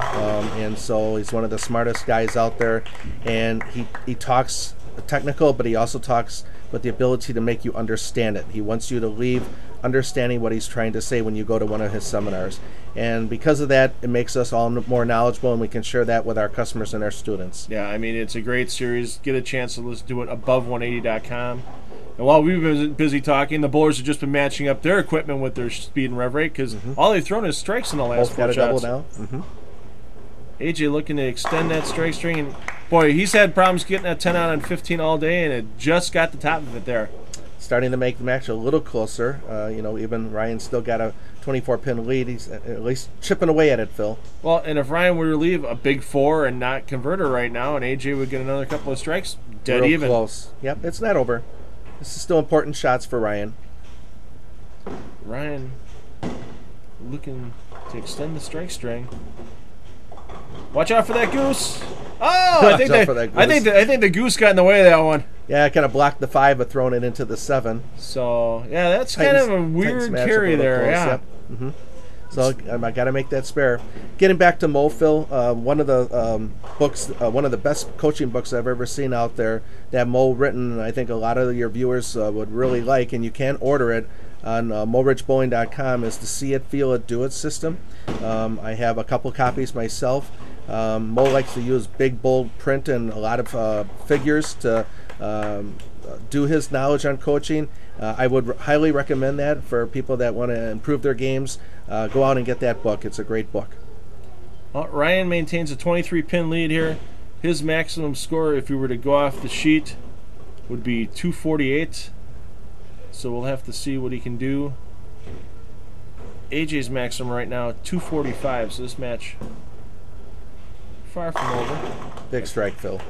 and so he's one of the smartest guys out there, and he talks technical, but he also talks with the ability to make you understand it. He wants you to leave understanding what he's trying to say when you go to one of his seminars. And because of that, it makes us all more knowledgeable, and we can share that with our customers and our students. Yeah, I mean, it's a great series. Get a chance to listen to it, above180.com. And while we've been busy talking, the bowlers have just been matching up their equipment with their speed and rev rate, because all they've thrown is strikes in the last 4 shots. Both got a double now. AJ looking to extend that strike string, and boy, he's had problems getting that 10 out on 15 all day, and it just got the top of it there. Starting to make the match a little closer. Even Ryan's still got a 24-pin lead. He's at least chipping away at it, Phil. Well, and if Ryan were to leave a big 4 and not convert her right now, and AJ would get another couple of strikes, dead Real even. Close. Yep, it's not over. this is still important shots for Ryan. Ryan looking to extend the strike string. Watch out for that goose. Oh, I think the goose got in the way of that one. Yeah, I kind of blocked the 5, but thrown it into the 7. So yeah, that's kind of a weird carry there. Close, yeah. Yep. Mm-hmm. So I got to make that spare. Getting back to Mo, Phil, one of the books, one of the best coaching books I've ever seen out there that Mo written, and I think a lot of your viewers would really like, and you can order it on moridgebowling.com, is the See It, Feel It, Do It system. I have a couple copies myself. Mo likes to use big, bold print and a lot of figures to do his knowledge on coaching. I would highly recommend that for people that want to improve their games. Go out and get that book. It's a great book. Well, Ryan maintains a 23-pin lead here. His maximum score, if we were to go off the sheet, would be 248. So we'll have to see what he can do. AJ's maximum right now, 245. So this match far from over. Big strike, Phil.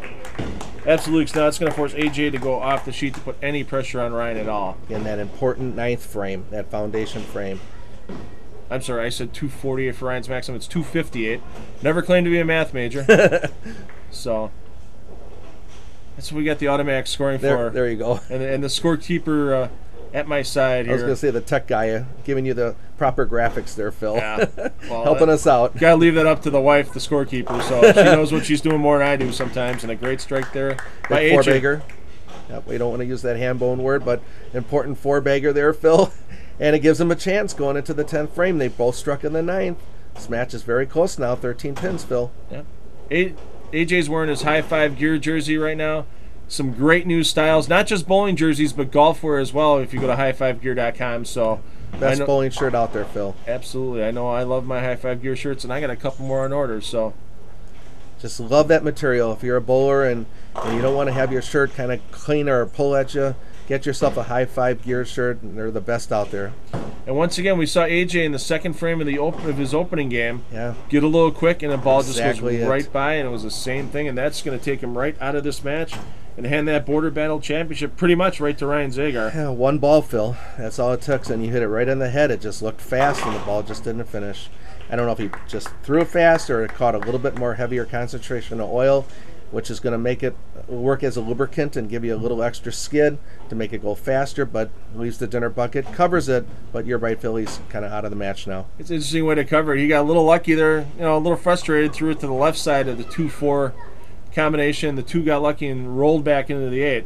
Absolutely. So now it's going to force AJ to go off the sheet to put any pressure on Ryan at all. In that important 9th frame, that foundation frame. I'm sorry, I said 248 for Ryan's maximum. It's 258. Never claimed to be a math major. So that's what we got the automatic scoring for. There you go. And the scorekeeper at my side here. I was going to say the tech guy giving you the proper graphics there, Phil. Yeah. Well, helping us out. Got to leave that up to the wife, the scorekeeper. So she knows what she's doing more than I do sometimes. And a great strike there by AJ. Four-bagger. Yep, we don't want to use that hand-bone word, but important four-bagger there, Phil. And it gives them a chance going into the 10th frame. They both struck in the 9th. This match is very close now, 13 pins, Phil. Yep. AJ's wearing his high five gear jersey right now. Some great new styles, not just bowling jerseys, but golf wear as well if you go to highfivegear.com. So best bowling shirt out there, Phil. Absolutely. I know I love my high five gear shirts, and I got a couple more on order. So just love that material. If you're a bowler and you don't want to have your shirt kind of clean or pull at you, get yourself a high five gear shirt, and they're the best out there. And once again, we saw AJ in the second frame of his opening game. Yeah. Get a little quick, and the ball just goes Exactly right by, and it was the same thing, and that's going to take him right out of this match and hand that Border Battle Championship pretty much right to Ryan Zagar. Yeah, one ball, Phil. That's all it took, and you hit it right in the head. It just looked fast, and the ball just didn't finish. I don't know if he just threw it fast or it caught a little bit more heavier concentration of oil, which is going to make it work as a lubricant and give you a little extra skid to make it go faster, but leaves the dinner bucket, covers it, but you're right, Phil, he's kind of out of the match now. It's an interesting way to cover it. He got a little lucky there, a little frustrated, threw it to the left side of the 2-4 combination. The 2 got lucky and rolled back into the 8.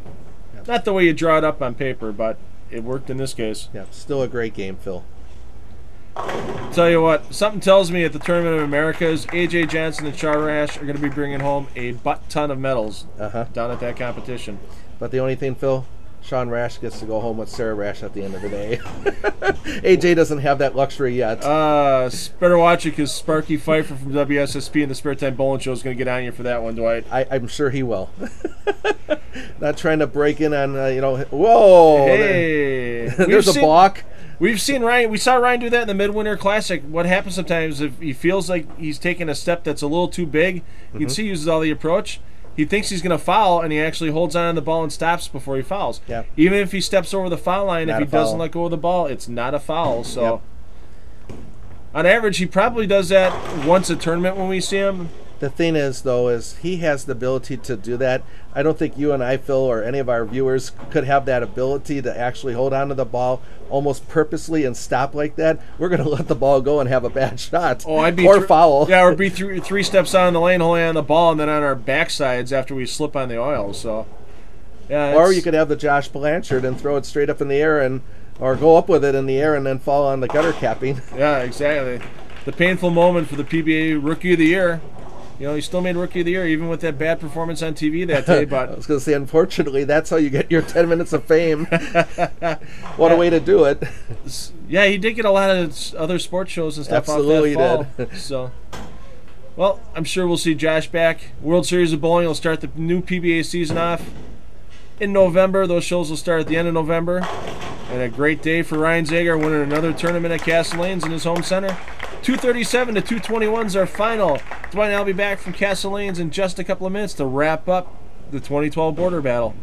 Yep. Not the way you draw it up on paper, but it worked in this case. Yeah, still a great game, Phil. Tell you what, something tells me at the Tournament of Americas, AJ Johnson and Char Rash are going to be bringing home a butt-ton of medals down at that competition. But the only thing, Phil, Sean Rash gets to go home with Sarah Rash at the end of the day. AJ doesn't have that luxury yet. Better watch it, because Sparky Pfeiffer from WSSP and the Spare Time Bowling Show is going to get on you for that one, Dwight. I'm sure he will. Not trying to break in on, whoa! Hey! There's a balk. We've seen Ryan. We saw Ryan do that in the Midwinter Classic. What happens sometimes if he feels like he's taking a step that's a little too big, you can see he uses all the approach. He thinks he's going to foul, and he actually holds on to the ball and stops before he fouls. Yep. Even if he steps over the foul line, Not if he a foul. doesn't let go of the ball, it's not a foul. So, on average, he probably does that once a tournament when we see him. The thing is, though, is he has the ability to do that. I don't think you and I, Phil, or any of our viewers could have that ability to actually hold on to the ball almost purposely and stop like that. We're going to let the ball go and have a bad shot. Oh, I'd be or foul. Yeah, or be three steps on the lane, holding on the ball, and then on our backsides after we slip on the oil. So, yeah. Or you could have the Josh Blanchard and throw it straight up in the air, or go up with it in the air and then fall on the gutter capping. Yeah, exactly. The painful moment for the PBA Rookie of the Year. He still made Rookie of the Year, even with that bad performance on TV that day. But I was going to say, unfortunately, that's how you get your 10 minutes of fame. What a way to do it. Yeah, he did get a lot of other sports shows and stuff Absolutely off that fall. Did. So, well, I'm sure we'll see Josh back. World Series of Bowling will start the new PBA season off in November. Those shows will start at the end of November. And a great day for Ryan Zagar, winning another tournament at Castle Lanes in his home center. 237 to 221 is our final. Dwight and I'll be back from Castle Lanes in just a couple of minutes to wrap up the 2012 Border Battle.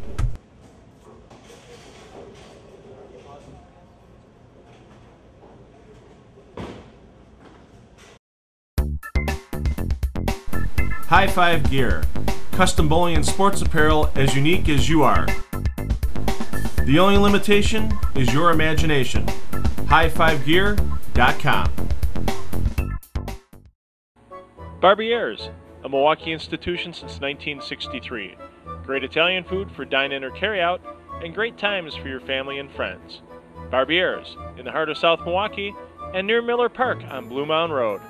High Five Gear, custom bowling and sports apparel as unique as you are. The only limitation is your imagination. HighFiveGear.com. Barbiere's, a Milwaukee institution since 1963. Great Italian food for dine-in or carry-out, and great times for your family and friends. Barbiere's, in the heart of South Milwaukee, and near Miller Park on Blue Mound Road.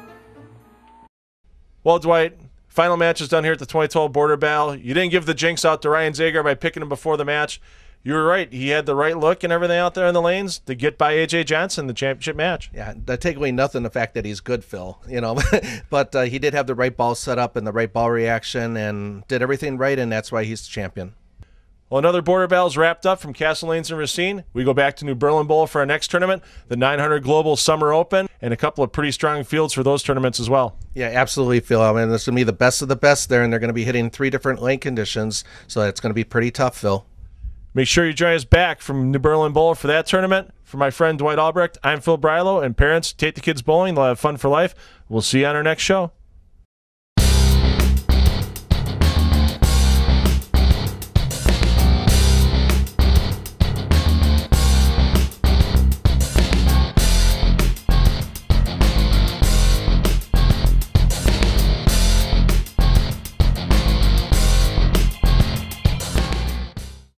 Well, Dwight, final match is done here at the 2012 Border Battle. You didn't give the jinx out to Ryan Zagar by picking him before the match. You were right. He had the right look and everything out there in the lanes to get by A.J. Johnson in the championship match. Yeah, that take away nothing the fact that he's good, Phil. But he did have the right ball set up and the right ball reaction and did everything right, and that's why he's the champion. Well, another Border Battle's wrapped up from Castle Lanes and Racine. We go back to New Berlin Bowl for our next tournament, the 900 Global Summer Open, and a couple of pretty strong fields for those tournaments as well. Yeah, absolutely, Phil. I mean, this is going to be the best of the best there, and they're going to be hitting 3 different lane conditions, so it's going to be pretty tough, Phil. Make sure you join us back from New Berlin Bowl for that tournament. For my friend Dwight Albrecht, I'm Phil Brylow, and parents, take the kids bowling. They'll have fun for life. We'll see you on our next show.